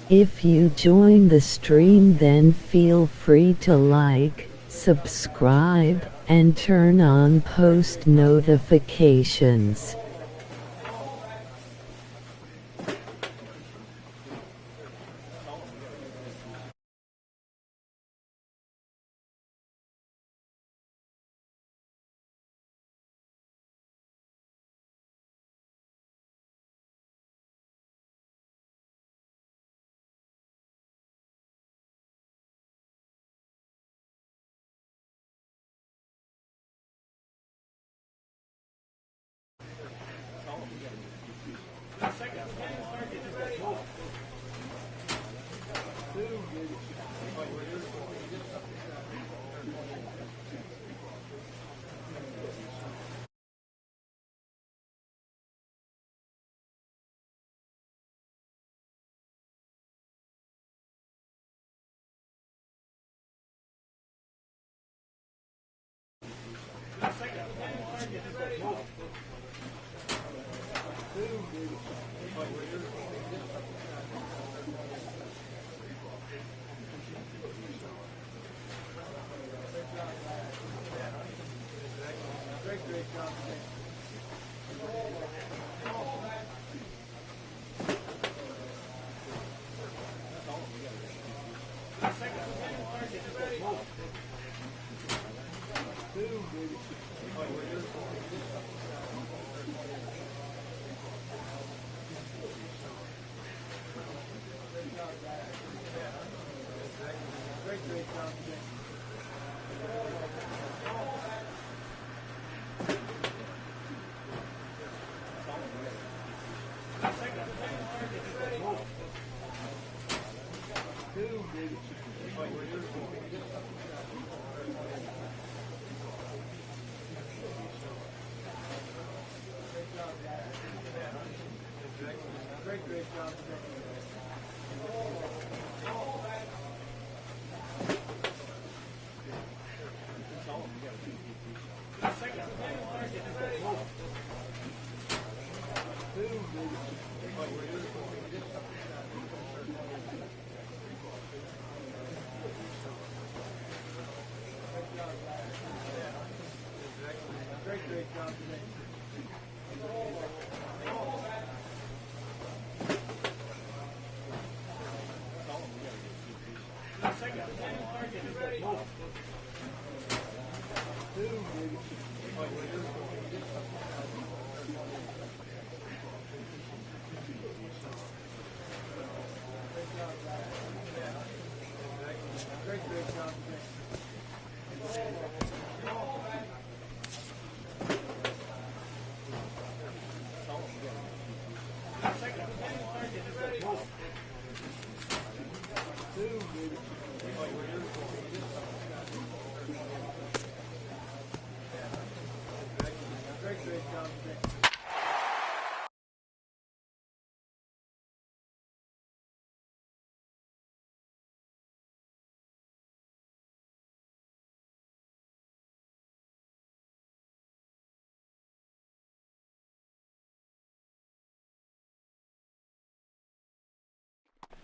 If you join the stream, then feel free to like, subscribe, and turn on post notifications.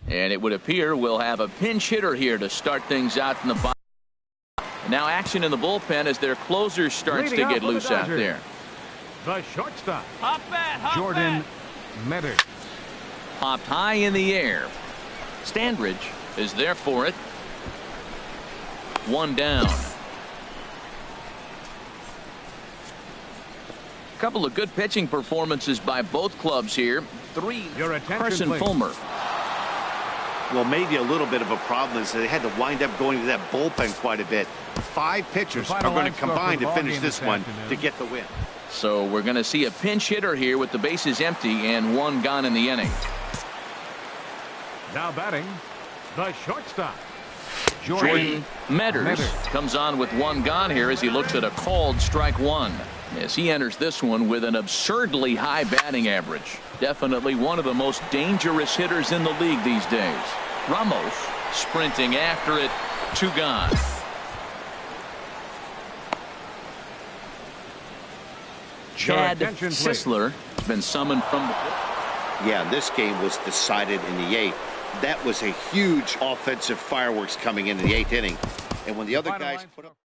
And it would appear we'll have a pinch hitter here to start things out in the bottom. Now action in the bullpen as their closer starts to get loose out there. The shortstop, Jordan Metter. Popped high in the air. Standridge is there for it. One down. A couple of good pitching performances by both clubs here. Carson Fulmer. Well, maybe a little bit of a problem is they had to wind up going to that bullpen quite a bit. 5 pitchers are going to combine to finish this one to get the win. So we're going to see a pinch hitter here with the bases empty and 1 gone in the inning. Now batting, the shortstop, Jordan Metters comes on with 1 gone here as he looks at a called strike 1. As he enters this one with an absurdly high batting average. Definitely one of the most dangerous hitters in the league these days. Ramos sprinting after it. 2 gone. Chad Sisler has been summoned from the pit. Yeah, this game was decided in the 8th. That was a huge offensive fireworks coming into the 8th inning. And when the other guys put up.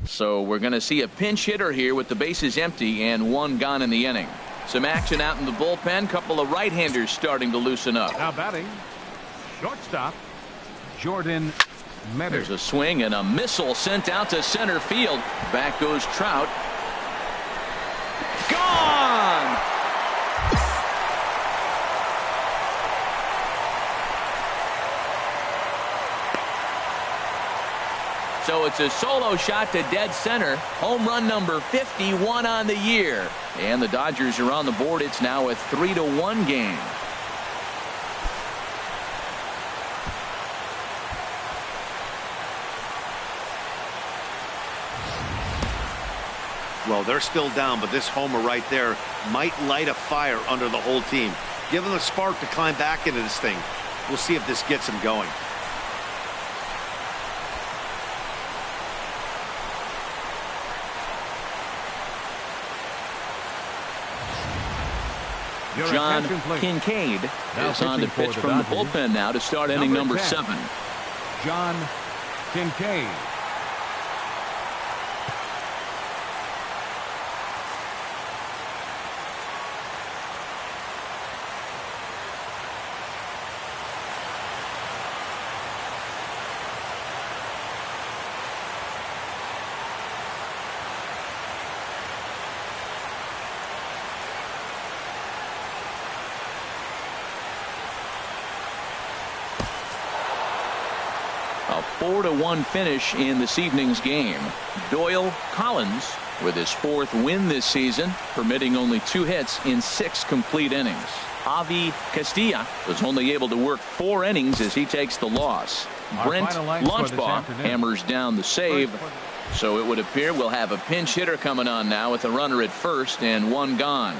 So we're going to see a pinch hitter here with the bases empty and 1 gone in the inning. Some action out in the bullpen. Couple of right-handers starting to loosen up. Now batting, shortstop, Jordan Metter. There's a swing and a missile sent out to center field. Back goes Trout. Gone! So it's a solo shot to dead center. Home run number 51 on the year. And the Dodgers are on the board. It's now a 3-1 game. Well, they're still down, but this homer right there might light a fire under the whole team. Give them a spark to climb back into this thing. We'll see if this gets them going. John Kincaid is on to pitch from the bullpen now to start inning number 7. John Kincaid. A 4-1 finish in this evening's game. Doyle Collins with his 4th win this season, permitting only 2 hits in 6 complete innings. Avi Castilla was only able to work 4 innings as he takes the loss. Brent Launchbaugh hammers down the save. So it would appear we'll have a pinch hitter coming on now with a runner at first and 1 gone.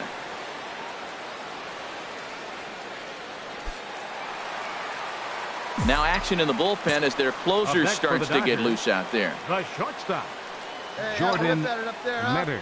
Now action in the bullpen as their closer starts to get loose out there. The shortstop, Jordan Metters.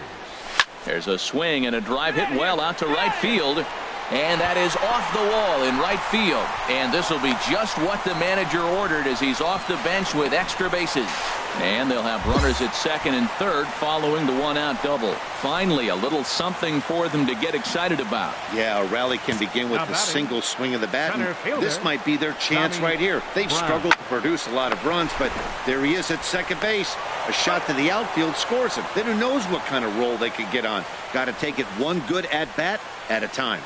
There's a swing and a drive hit well out to right field. And that is off the wall in right field. And this will be just what the manager ordered as he's off the bench with extra bases. And they'll have runners at second and third following the 1-out double. Finally, a little something for them to get excited about. Yeah, a rally can begin with a single swing of the bat. And this might be their chance right here. They've struggled to produce a lot of runs, but there he is at second base. A shot to the outfield scores him. Then who knows what kind of roll they could get on. Got to take it one good at-bat at a time.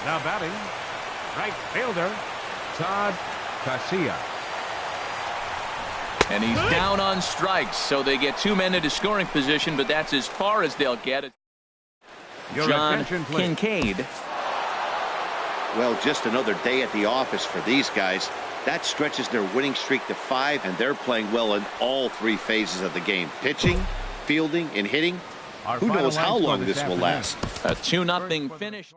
Now batting, right fielder, Todd Garcia. And he's down on strikes, so they get 2 men into scoring position, but that's as far as they'll get it. John Kincaid. Well, just another day at the office for these guys. That stretches their winning streak to 5, and they're playing well in all 3 phases of the game. Pitching, fielding, and hitting. Who knows how long this will last. A 2-0 finish.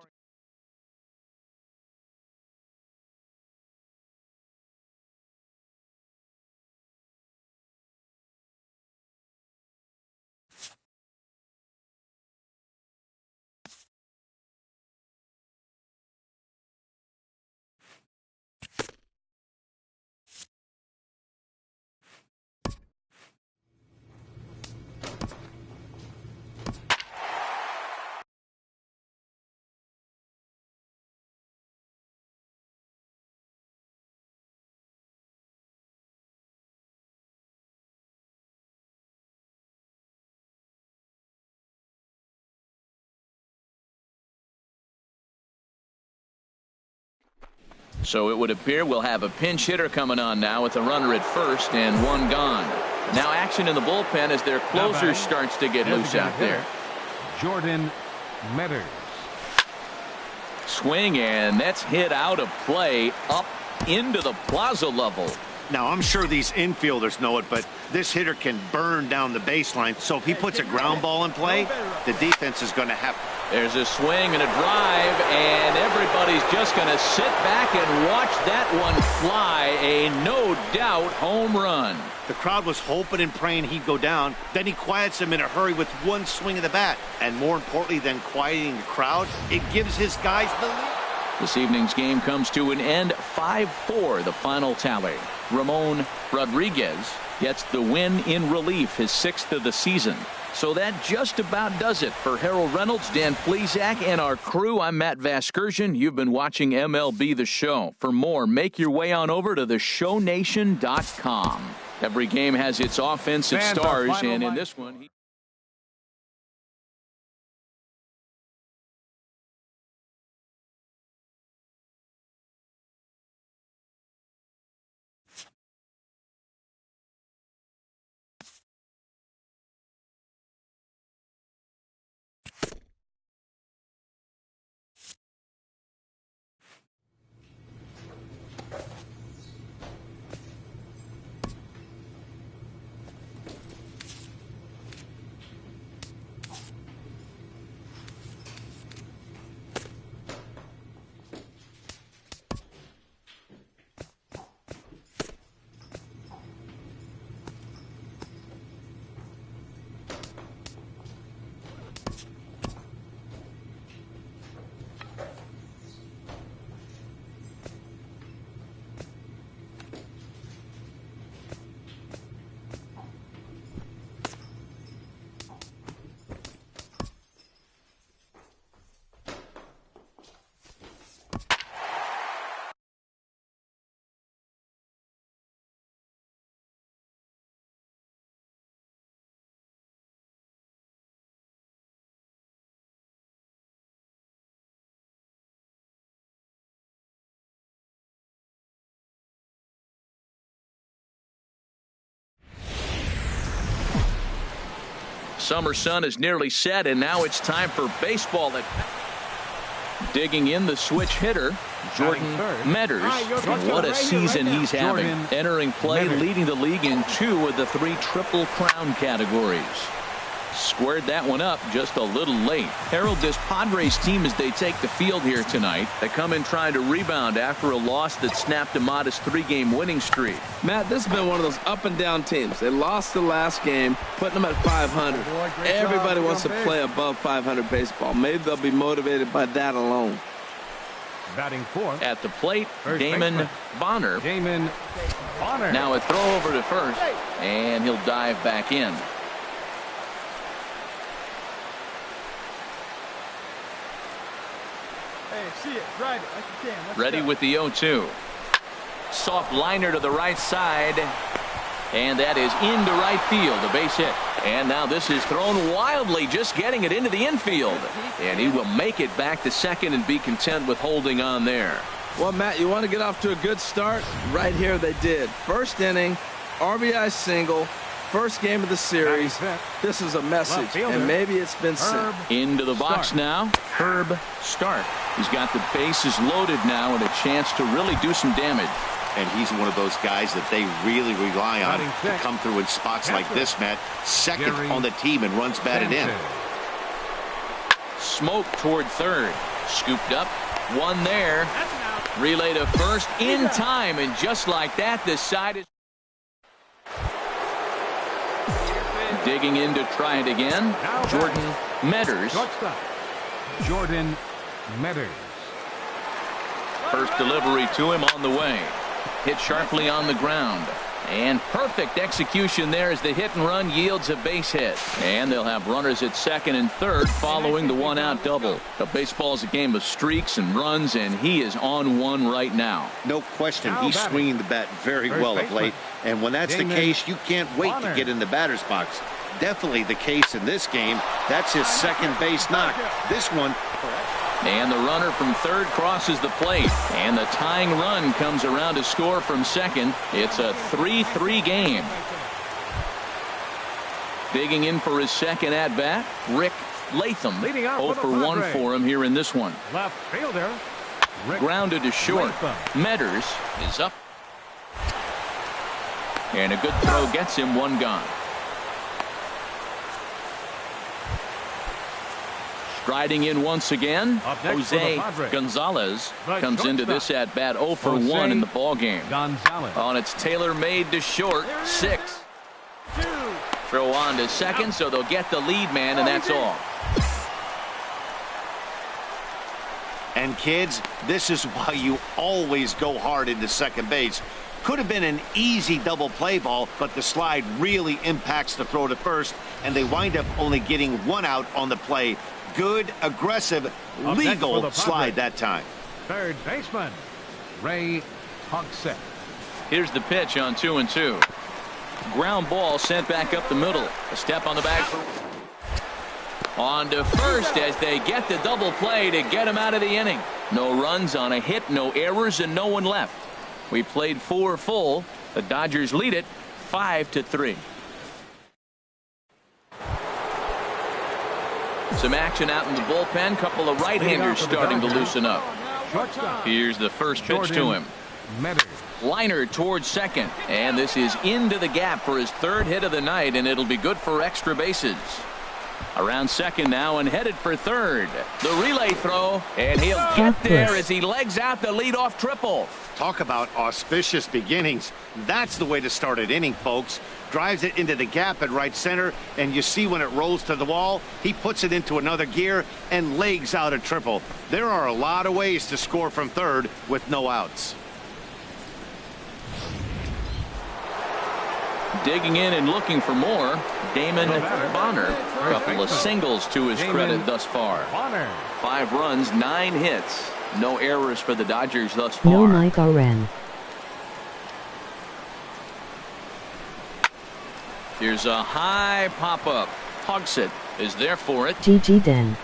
So it would appear we'll have a pinch hitter coming on now with a runner at first and 1 gone. Now action in the bullpen as their closer starts to get loose out there. Jordan Metters. Swing, and that's hit out of play up into the plaza level. Now, I'm sure these infielders know it, but this hitter can burn down the baseline. So if he puts a ground ball in play, the defense is going to have. There's a swing and a drive, and everybody's just going to sit back and watch that one fly. A no-doubt home run. The crowd was hoping and praying he'd go down. Then he quiets him in a hurry with 1 swing of the bat. And more importantly than quieting the crowd, it gives his guys the lead. This evening's game comes to an end. 5-4 the final tally. Ramon Rodriguez gets the win in relief, his 6th of the season. So that just about does it for Harold Reynolds, Dan Plesac, and our crew. I'm Matt Vasgersian. You've been watching MLB The Show. For more, make your way on over to theshownation.com. Every game has its offensive stars, and in this one... Summer sun is nearly set, and now it's time for baseball. Digging in the switch hitter, Jordan Metters. What a season he's having. Entering play, leading the league in 2 of the 3 Triple Crown categories. Squared that one up just a little late. Harold, this Padres team, as they take the field here tonight, they come in trying to rebound after a loss that snapped a modest 3-game winning streak. Matt, this has been one of those up and down teams. They lost the last game, putting them at 500. Everybody wants to play above 500 baseball. Maybe they'll be motivated by that alone. Batting fourth. At the plate, Damon Bonner. Now a throw over to first, and he'll dive back in. See it, drive it like you can. Ready with the 0-2. Soft liner to the right side, and that is into right field, a base hit. And now this is thrown wildly, just getting it into the infield, and he will make it back to second and be content with holding on there. Well, Matt, you want to get off to a good start? Right here they did. First inning, RBI single, first game of the series. This is a message, and maybe it's been sent. Into the box now, Herb Stark. He's got the bases loaded now and a chance to really do some damage. And he's one of those guys that they really rely on to come through in spots like this, Matt. Second on the team and runs batted in. Smoke toward third. Scooped up. One there. Relay to first in time. And just like that, this side is digging in to try it again. Jordan Metters. Jordan Metters. First delivery to him on the way. Hit sharply on the ground. And perfect execution there as the hit and run yields a base hit. And they'll have runners at second and third following the one-out double. The baseball is a game of streaks and runs, and he is on one right now. No question, he's swinging the bat very well of late. And when that's the case, you can't wait to get in the batter's box. Definitely the case in this game. That's his second base knock. This one. And the runner from third crosses the plate. And the tying run comes around to score from second. It's a 3-3 game. Digging in for his second at-bat, Rick Latham. 0 for 1 for him here in this one. Left fielder. Grounded to short. Metters is up. And a good throw gets him one gone. Striding in once again, Jose Gonzalez comes into this at bat 0 for 1 in the ball game. On its tailor-made to short, 6. Throw on to second, so they'll get the lead man, and that's all. And kids, this is why you always go hard into second base. Could have been an easy double play ball, but the slide really impacts the throw to first, and they wind up only getting one out on the play. Good, aggressive, legal slide that time. Third baseman, Ray Hogsett. Here's the pitch on 2-2. Ground ball sent back up the middle. A step on the back. On to first as they get the double play to get him out of the inning. No runs on a hit, no errors, and no one left. We played 4 full. The Dodgers lead it 5-3. Some action out in the bullpen. Couple of right-handers starting to loosen up. Here's the first pitch to him. Liner towards second. And this is into the gap for his third hit of the night, and it'll be good for extra bases. Around second now and headed for third. The relay throw, and he'll get there as he legs out the leadoff triple. Talk about auspicious beginnings. That's the way to start an inning, folks. Drives it into the gap at right center, and you see when it rolls to the wall, he puts it into another gear and legs out a triple. There are a lot of ways to score from third with no outs. Digging in and looking for more, Damon Bonner. A couple of singles to his credit thus far. 5 runs, 9 hits. No errors for the Dodgers thus far. No Mike Oren. Here's a high pop-up. Hogsett is there for it. GG Den.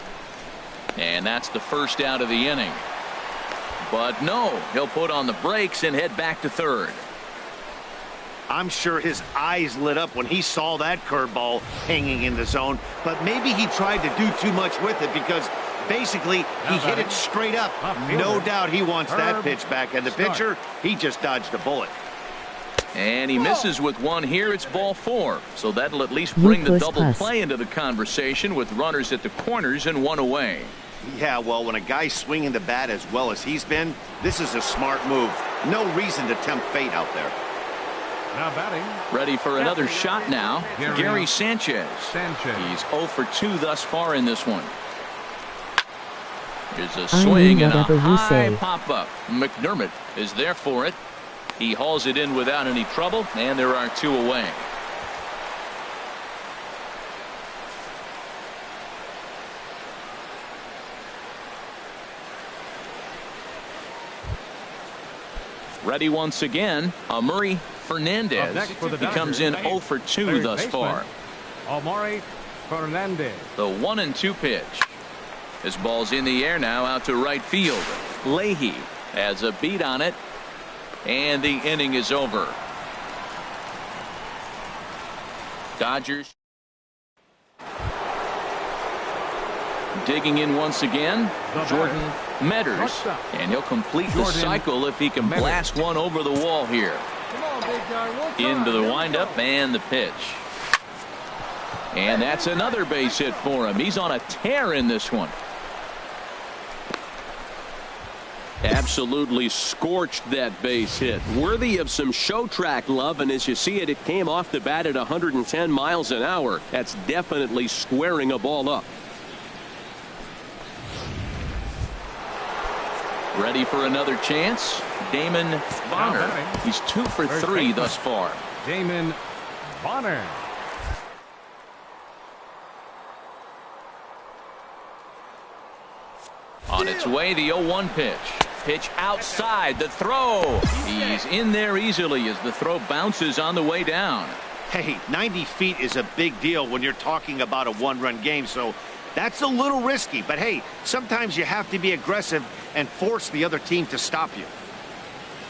And that's the first out of the inning. But no, he'll put on the brakes and head back to third. I'm sure his eyes lit up when he saw that curveball hanging in the zone, but maybe he tried to do too much with it because basically he hit it straight up. No doubt he wants that pitch back, and the pitcher, he just dodged a bullet. And he misses with one here. It's ball 4. So that'll at least bring the double play into the conversation with runners at the corners and one away. Yeah, well, when a guy's swinging the bat as well as he's been, this is a smart move. No reason to tempt fate out there. Now batting. Ready for another shot now. Gary Sanchez. He's 0 for 2 thus far in this one. Here's a swing and a high pop-up. McDermott is there for it. He hauls it in without any trouble, and there are 2 away. Ready once again, Amuri Fernandez. He comes in 0 for 2 thus far. Amuri Fernandez. The 1-2 pitch. This ball's in the air now out to right field. Leahy has a beat on it, and the inning is over. Dodgers digging in once again. Jordan Metters, and he'll complete the cycle if he can blast one over the wall here. Into the windup and the pitch. And that's another base hit for him. He's on a tear in this one. Absolutely scorched that base hit. Worthy of some show track love, and as you see it, it came off the bat at 110 miles an hour. That's definitely squaring a ball up. Ready for another chance. Damon Bonner. He's 2 for 3 thus far. Damon Bonner. On its way, the 0-1 pitch. Pitch outside, the throw. He's in there easily as the throw bounces on the way down. Hey, 90 feet is a big deal when you're talking about a one-run game, so that's a little risky. But hey, sometimes you have to be aggressive and force the other team to stop you.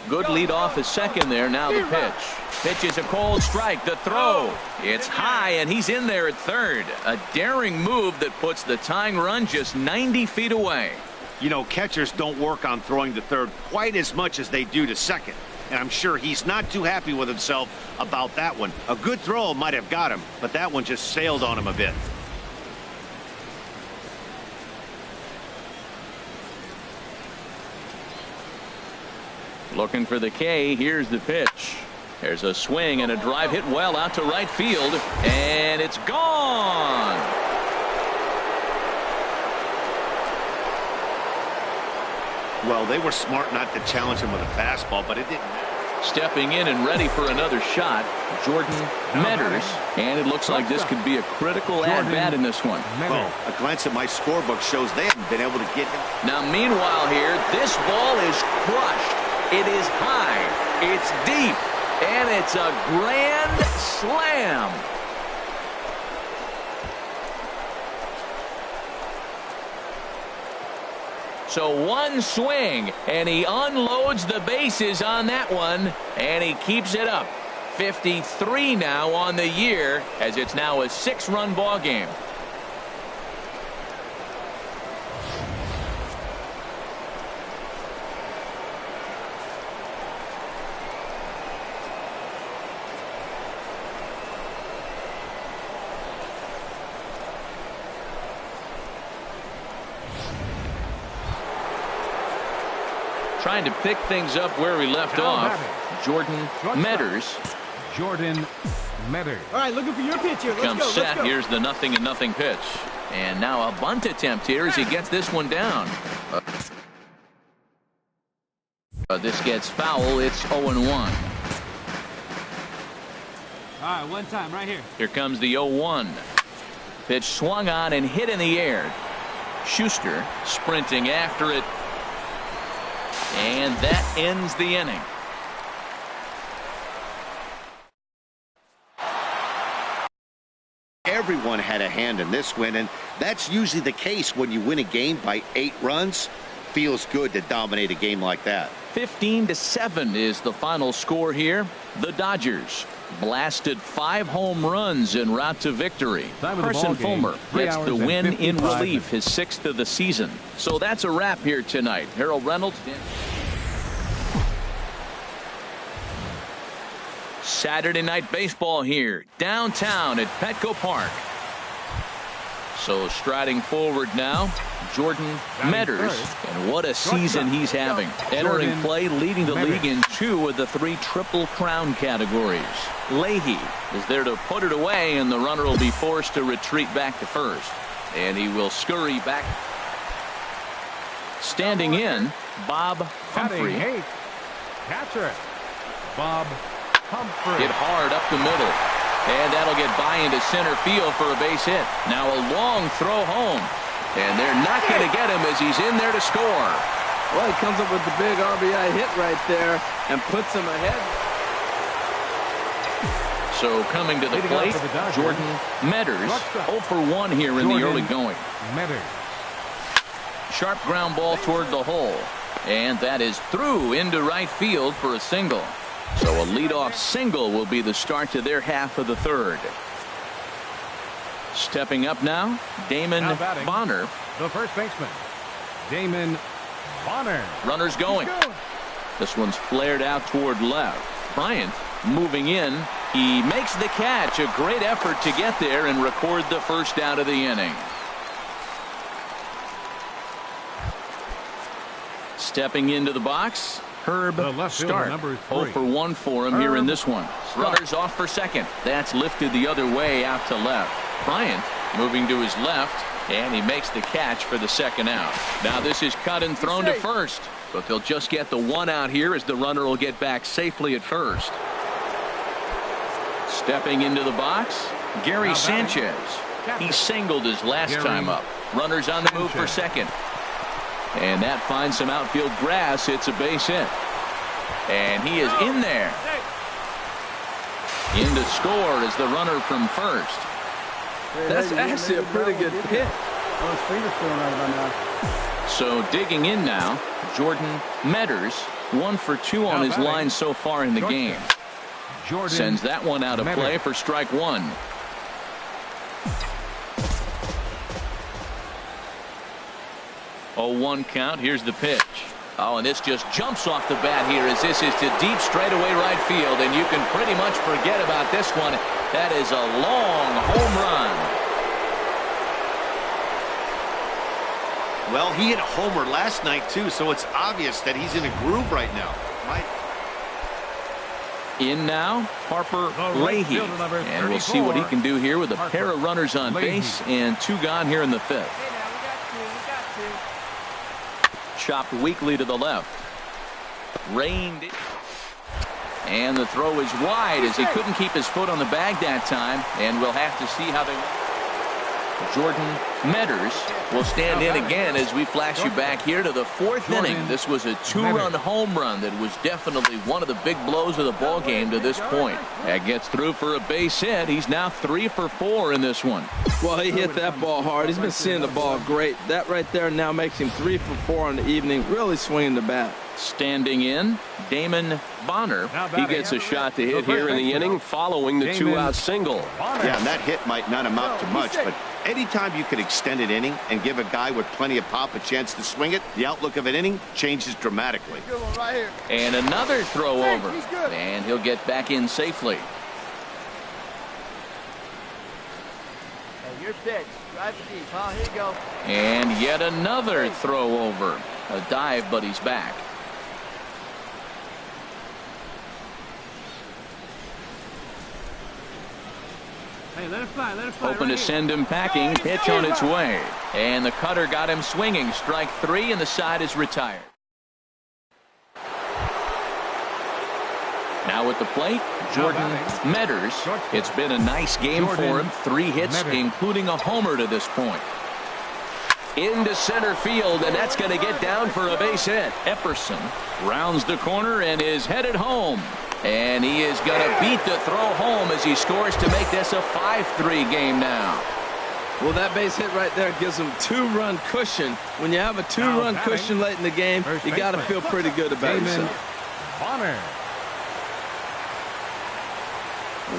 Good lead off at second there. Now the pitch. Pitch is a cold strike. The throw. It's high, and he's in there at third. A daring move that puts the tying run just 90 feet away. You know, catchers don't work on throwing to third quite as much as they do to second. And I'm sure he's not too happy with himself about that one. A good throw might have got him, but that one just sailed on him a bit. Looking for the K. Here's the pitch. There's a swing and a drive hit well out to right field, and it's gone. Well, they were smart not to challenge him with a fastball, but it didn't. Stepping in and ready for another shot, Jordan Metters. And it looks like this could be a critical at-bat in this one. Well, a glance at my scorebook shows they haven't been able to get him. Now, meanwhile here, this ball is crushed. It is high, it's deep, and it's a grand slam. So one swing, and he unloads the bases on that one, and he keeps it up. 53 now on the year, as it's now a 6-run ball game. Trying to pick things up where we left off. Jordan Metters. Jordan Metters. All right, looking for your pitch here. Let's Comes go. set. Here's the 0-0 pitch. And now a bunt attempt here as he gets this one down. This gets foul. It's 0-1. All right, one time right here. Here comes the 0-1. Pitch swung on and hit in the air. Schuster sprinting after it. And that ends the inning. Everyone had a hand in this win, and that's usually the case when you win a game by 8 runs. feels good to dominate a game like that. 15-7 is the final score here. The Dodgers blasted 5 home runs en route to victory. Carson Fulmer gets the win in relief, his 6th of the season. So that's a wrap here tonight. Harold Reynolds. Saturday night baseball here downtown at Petco Park. So striding forward now, Jordan Metters, and what a season he's having. Entering play, leading the league in 2 of the 3 Triple Crown categories. Leahy is there to put it away, and the runner will be forced to retreat back to first. And he will scurry back. Standing in, Bob Humphrey. Catcher, Bob Humphrey. Hit hard up the middle. And that'll get by into center field for a base hit. Now a long throw home. And they're not going to get him as he's in there to score. Well, he comes up with the big RBI hit right there and puts him ahead. So coming to the plate, Jordan Metters 0 for 1 here in the early going. Sharp ground ball toward the hole. And that is through into right field for a single. So a leadoff single will be the start to their half of the 3rd. Stepping up now, Damon Bonner. The first baseman, Damon Bonner. Runners going. This one's flared out toward left. Bryant moving in. He makes the catch. A great effort to get there and record the first out of the inning. Stepping into the box, Herb Stark. 0 for 1 for him here in this one. Runners off for second. That's lifted the other way out to left. Bryant moving to his left, and he makes the catch for the second out. Now this is cut and thrown to first, but they'll just get the 1 out here as the runner will get back safely at first. Stepping into the box, Gary Sanchez. He singled his last time up. Runners on the move for second. And that finds some outfield grass. It's a base hit. And he is in there. In to score is the runner from first. That's actually a pretty good pitch. So digging in now, Jordan Metters 1 for 2 on his line so far in the game. Sends that one out of play for strike 1. Oh, 1 count. Here's the pitch. Oh, and this just jumps off the bat here as this is to deep straightaway right field, and you can pretty much forget about this one. That is a long home run. Well, he hit a homer last night too, so it's obvious that he's in a groove right now. In now, Harper Leahy, and we'll see what he can do here with a pair of runners on base and 2 gone here in the 5th. Chopped weakly to the left. Reined it. And the throw is wide as he couldn't keep his foot on the bag that time. And we'll have to see how they... Jordan Metters will stand in again as we flash you back here to the 4th inning. This was a 2-run home run that was definitely one of the big blows of the ball game to this point. That gets through for a base hit. He's now 3 for 4 in this one. Well, he hit that ball hard. He's been seeing the ball great. That right there now makes him 3 for 4 on the evening. Really swinging the bat. Standing in, Damon Bonner. He gets a shot to hit here in the inning following the 2-out single. Yeah, and that hit might not amount to much, but anytime you could extend an inning and give a guy with plenty of pop a chance to swing it, the outlook of an inning changes dramatically. And another throw over. And he'll get back in safely. Your pitch. Drive it deep, huh? Here you go. And yet another throw over. A dive, but he's back. Hey, let it fly, let it fly. Hoping to send him packing. Pitch on its way. And the cutter got him swinging. Strike 3, and the side is retired. Now at the plate, Jordan Metters. It's been a nice game for him. 3 hits, including a homer to this point. Into center field, and that's going to get down for a base hit. Epperson rounds the corner and is headed home. And he is going to beat the throw home as he scores to make this a 5-3 game now. Well, that base hit right there gives them 2-run cushion. When you have a 2-run cushion late in the game, you got to feel pretty good about yourself. Bonner.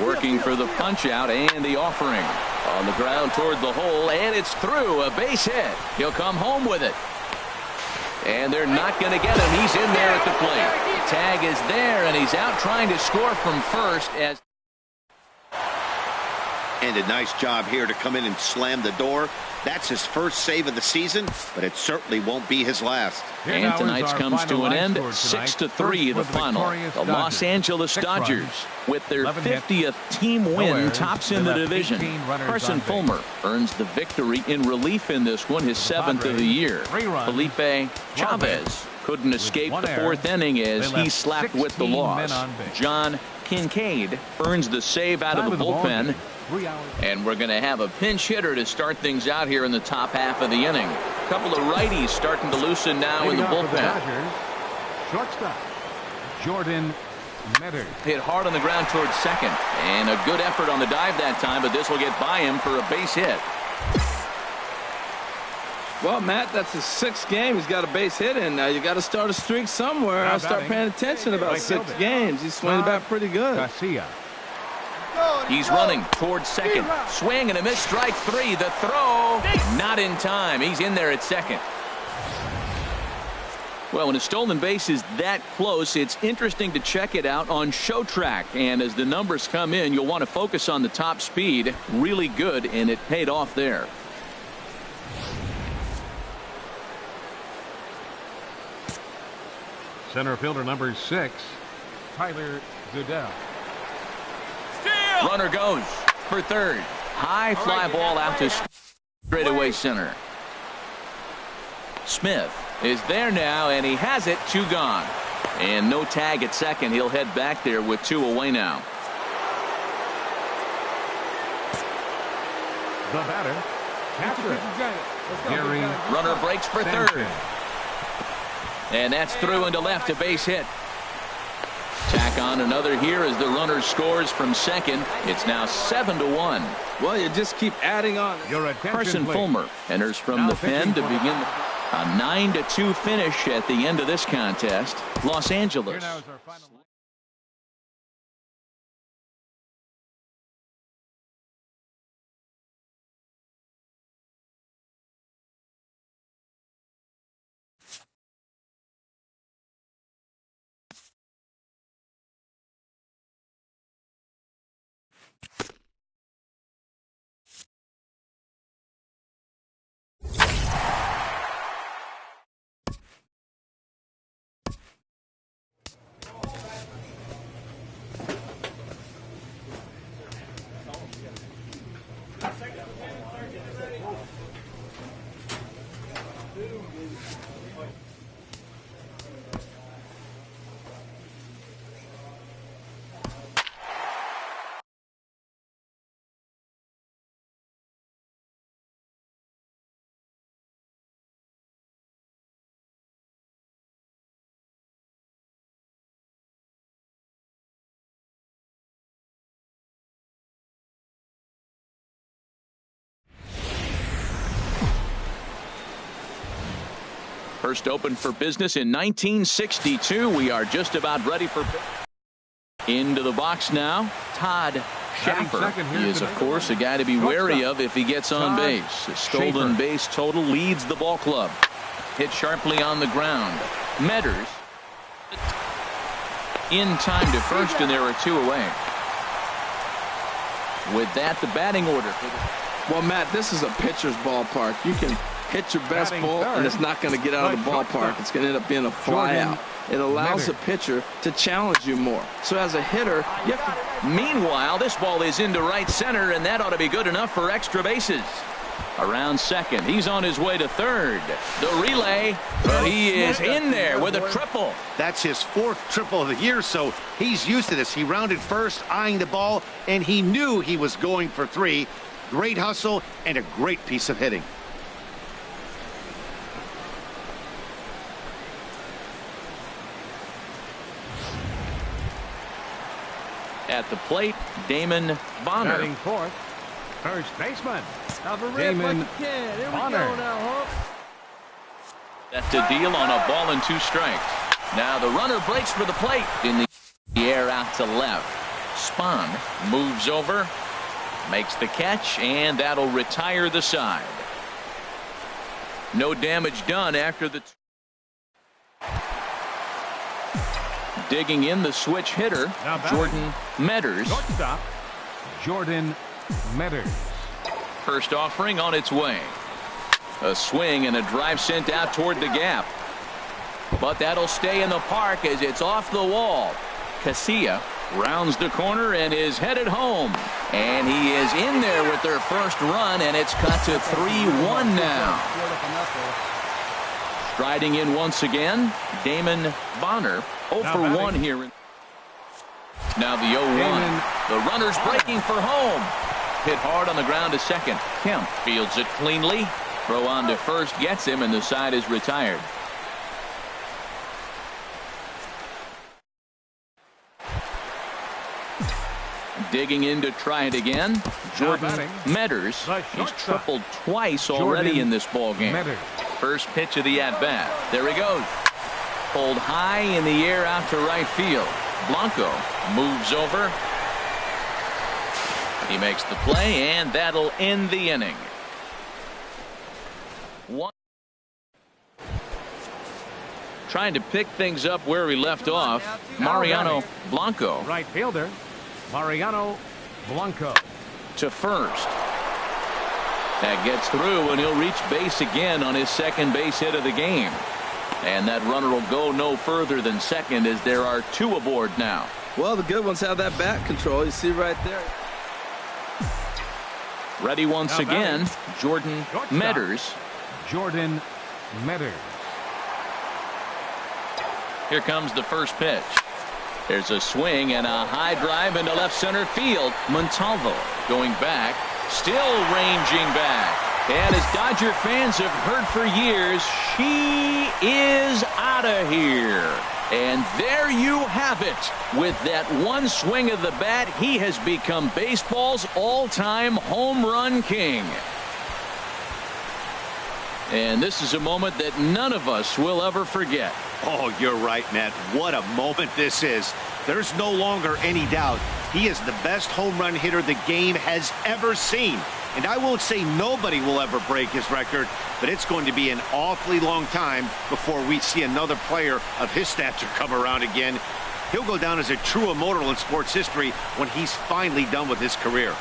Working for the punch out and the offering. On the ground toward the hole, and it's through. A base hit. He'll come home with it. And they're not going to get him. He's in there at the plate. Tag is there, and he's out trying to score from first as. And a nice job here to come in and slam the door. That's his first save of the season, but it certainly won't be his last. And tonight's comes to an end. 6-3 the final. The Los Angeles Dodgers, with their 50th team win, tops in the division. Carson Fulmer earns the victory in relief in this one, his 7th of the year. Felipe Chavez couldn't escape the 4th inning as he slapped with the loss. John Kincaid earns the save out of the bullpen. And we're going to have a pinch hitter to start things out here in the top half of the inning. A couple of righties starting to loosen now in the bullpen. Shortstop Jordan Metter hit hard on the ground towards second, and a good effort on the dive that time, but this will get by him for a base hit. Well, Matt, that's his 6th game. He's got a base hit in now. You got to start a streak somewhere. I'll start paying attention about 6 games. He's swinging back pretty good. Garcia. He's running towards second. Swing and a miss. Strike 3. The throw not in time. He's in there at second. Well, when a stolen base is that close, it's interesting to check it out on Show Track. And as the numbers come in, you'll want to focus on the top speed. Really good, and it paid off there. Center fielder number 6, Tyler Goodell. Runner goes for third. High fly ball out to straightaway center. Smith is there now, and he has it. 2 gone. And no tag at second. He'll head back there with 2 away now. The batter, catcher Gary. Runner breaks for third. And that's through into left, a base hit. Tack on another here as the runner scores from second. It's now 7-1. Well, you just keep adding on. Carson Fulmer enters from the pen to begin a 9-2 finish at the end of this contest. Los Angeles. First opened for business in 1962. We are just about ready for into the box now. Todd Schaffer. He is, of course, a guy to be wary of if he gets on base. A stolen base total leads the ball club. Hit sharply on the ground. Metters in time to first, and there are 2 away. With that, the batting order. Well, Matt, this is a pitcher's ballpark. You can hit your best ball, and it's not going to get out of the ballpark. It's going to end up being a fly out. It allows the pitcher to challenge you more. So as a hitter, you have to. Meanwhile, this ball is into right center, and that ought to be good enough for extra bases. Around second, he's on his way to third. The relay, but he is in there with a triple. That's his 4th triple of the year, so he's used to this. He rounded first, eyeing the ball, and he knew he was going for 3. Great hustle and a great piece of hitting. At the plate, Damon Bonner. Batting fourth, first baseman Damon Bonner. That's a deal on a ball and 2 strikes. Now the runner breaks for the plate in the air out to left. Spahn moves over, makes the catch, and that'll retire the side. No damage done after the. Digging in the switch hitter, Jordan Metters. Shortstop, Jordan Metters. First offering on its way. A swing and a drive sent out toward the gap. But that'll stay in the park as it's off the wall. Casilla rounds the corner and is headed home. And he is in there with their first run, and it's cut to 3-1 now. Striding in once again, Damon Bonner. 0 for 1 here. Now the 0-1. The runner's breaking for home. Hit hard on the ground to second. Kemp fields it cleanly. Throw on to first gets him, and the side is retired. Digging in to try it again, Jordan Metters. He's tripled twice already in this ball game. First pitch of the at-bat. There he goes. Pulled high in the air out to right field. Blanco moves over. He makes the play, and that'll end the inning. Trying to pick things up where we left off, Mariano Blanco. Right fielder, Mariano Blanco. To first. That gets through, and he'll reach base again on his second base hit of the game. And that runner will go no further than second as there are 2 aboard now. Well, the good ones have that bat control. You see right there. Ready once again, Jordan Metters. Jordan Metters. Here comes the first pitch. There's a swing and a high drive into left center field. Montalvo going back, still ranging back. And as Dodger fans have heard for years, she is out of here. And there you have it. With that one swing of the bat, he has become baseball's all-time home run king. And this is a moment that none of us will ever forget. Oh, you're right, Matt. What a moment this is. There's no longer any doubt. He is the best home run hitter the game has ever seen. And I won't say nobody will ever break his record, but it's going to be an awfully long time before we see another player of his stature come around again. He'll go down as a true immortal in sports history when he's finally done with his career.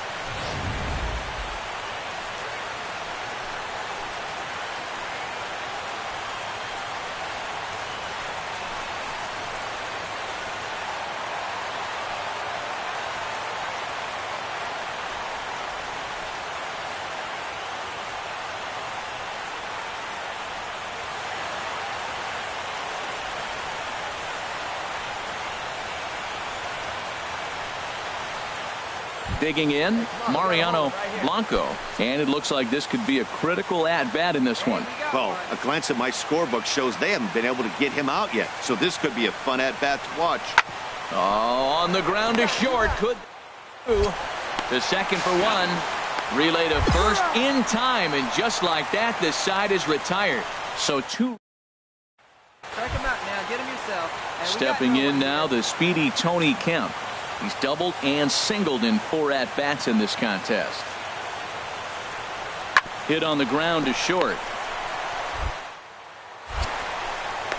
Digging in, Mariano Blanco. And it looks like this could be a critical at-bat in this one. Well, a glance at my scorebook shows they haven't been able to get him out yet. So this could be a fun at-bat to watch. Oh, on the ground to short. Could do. The second for 1. Relay to first in time. And just like that, the side is retired. So 2. Strike him out now. Get him yourself. Stepping in now, the speedy Tony Kemp. He's doubled and singled in 4 at-bats in this contest. Hit on the ground to short.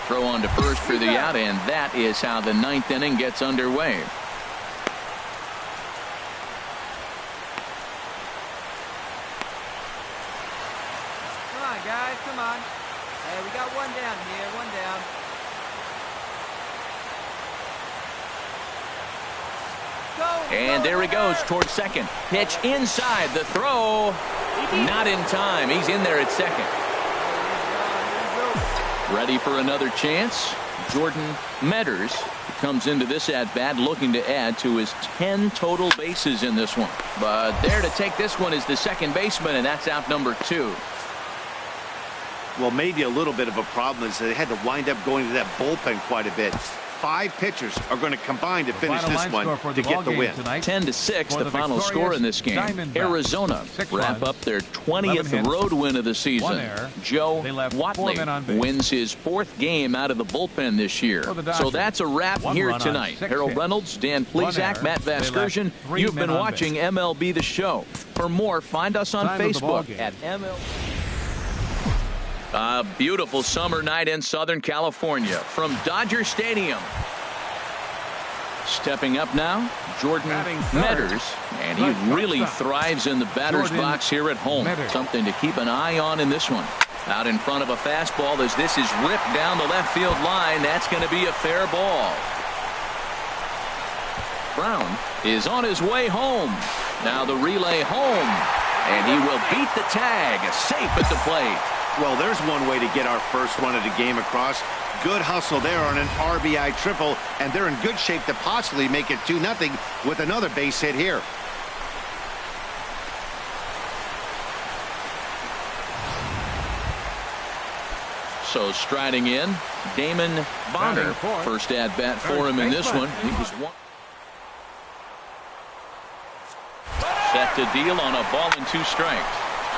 Throw on to first for the out, and that is how the 9th inning gets underway. Come on, guys. Come on. Hey, we got one down here. One down. And there he goes towards second. Pitch inside. The throw. Not in time. He's in there at second. Ready for another chance. Jordan Metters comes into this at-bat looking to add to his 10 total bases in this one. But there to take this one is the second baseman, and that's out number 2. Well, maybe a little bit of a problem is they had to wind up going to that bullpen quite a bit. 5 pitchers are going to combine to finish this one to get the win. 10-6, the final score in this game. Arizona wrap up their 20th road win of the season. Joe Watley wins his 4th game out of the bullpen this year. So that's a wrap here tonight. Harold Reynolds, Dan Plesac, Matt Vasgersian. You've been watching MLB The Show. For more, find us on Facebook at MLB. A beautiful summer night in Southern California from Dodger Stadium. Stepping up now, Jordan Metters, and he really thrives in the batter's box here at home. Something to keep an eye on in this one. Out in front of a fastball as this is ripped down the left field line. That's going to be a fair ball. Brown is on his way home. Now the relay home, and he will beat the tag. Safe at the plate. Well, there's one way to get our first run of the game across. Good hustle there on an RBI triple, and they're in good shape to possibly make it 2-0 with another base hit here. So striding in, Damon Bonner. First at bat for him in this one. He was one. Set to deal on a ball and 2 strikes.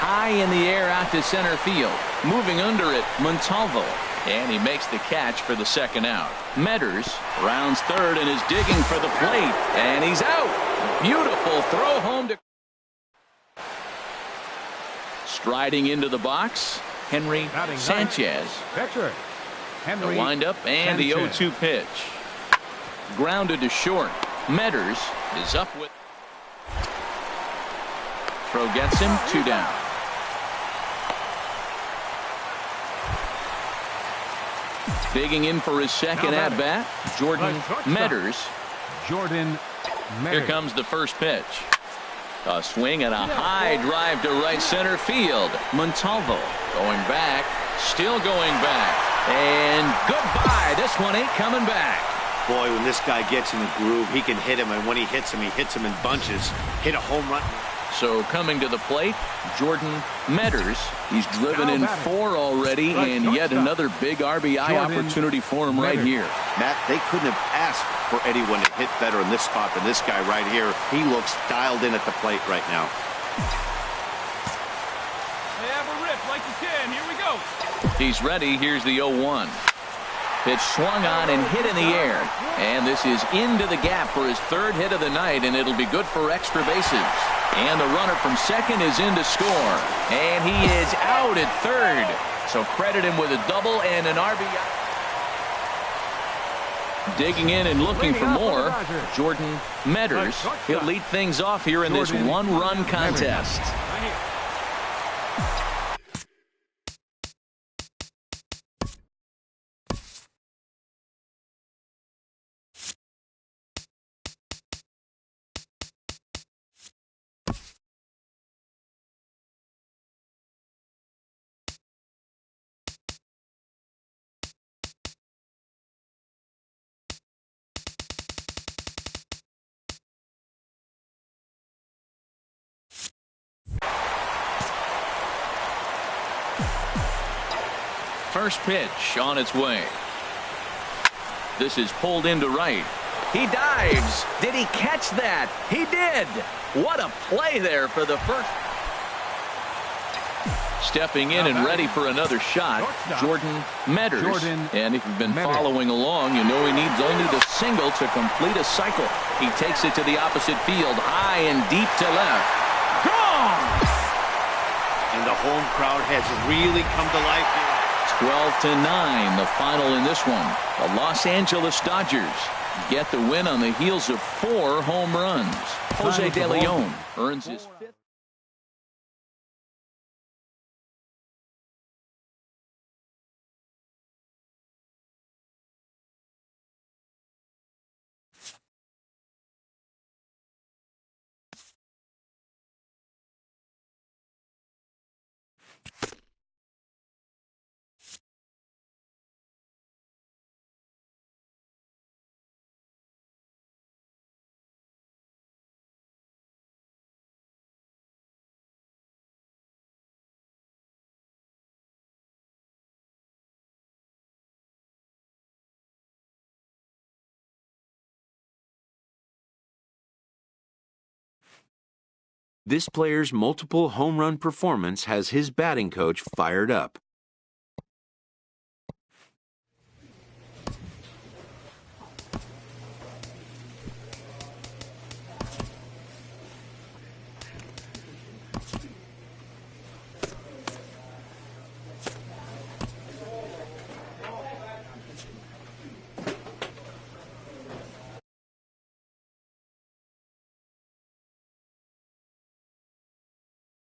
High in the air out to center field. Moving under it, Montalvo. And he makes the catch for the 2nd out. Metters rounds 3rd and is digging for the plate. And he's out. Beautiful throw home to. Striding into the box, Henry Sanchez. The windup and the 0-2 pitch. Grounded to short. Metters is up with. Throw gets him 2 down. Digging in for his 2nd at bat, Jordan Metters. Here comes the first pitch. A swing and a high drive to right center field. Montalvo going back, still going back, and goodbye. This one ain't coming back. Boy, when this guy gets in the groove, he can hit him, and when he hits him in bunches. Hit a home run. So coming to the plate, Jordan Metters. He's driven in 4 already, and yet another big RBI opportunity for him right here. Matt, they couldn't have asked for anyone to hit better in this spot than this guy right here. He looks dialed in at the plate right now. They have a rip like you can. Here we go. He's ready. Here's the 0-1. Pitch swung on and hit in the air. And this is into the gap for his 3rd hit of the night, and it'll be good for extra bases. And the runner from 2nd is in to score. And he is out at 3rd. So credit him with a double and an RBI. Digging in and looking for more, Jordan Metters. He'll lead things off here in this 1-run contest. First pitch on its way. This is pulled into right. He dives. Did he catch that? He did. What a play there for the first. Stepping in and ready for another shot, Jordan Metters. And if you've been following along, you know he needs only the single to complete a cycle. He takes it to the opposite field, high and deep to left. Gone! And the home crowd has really come to life here. 12-9, the final in this one. The Los Angeles Dodgers get the win on the heels of 4 home runs. Jose De Leon earns his 5th. This player's multiple home run performance has his batting coach fired up.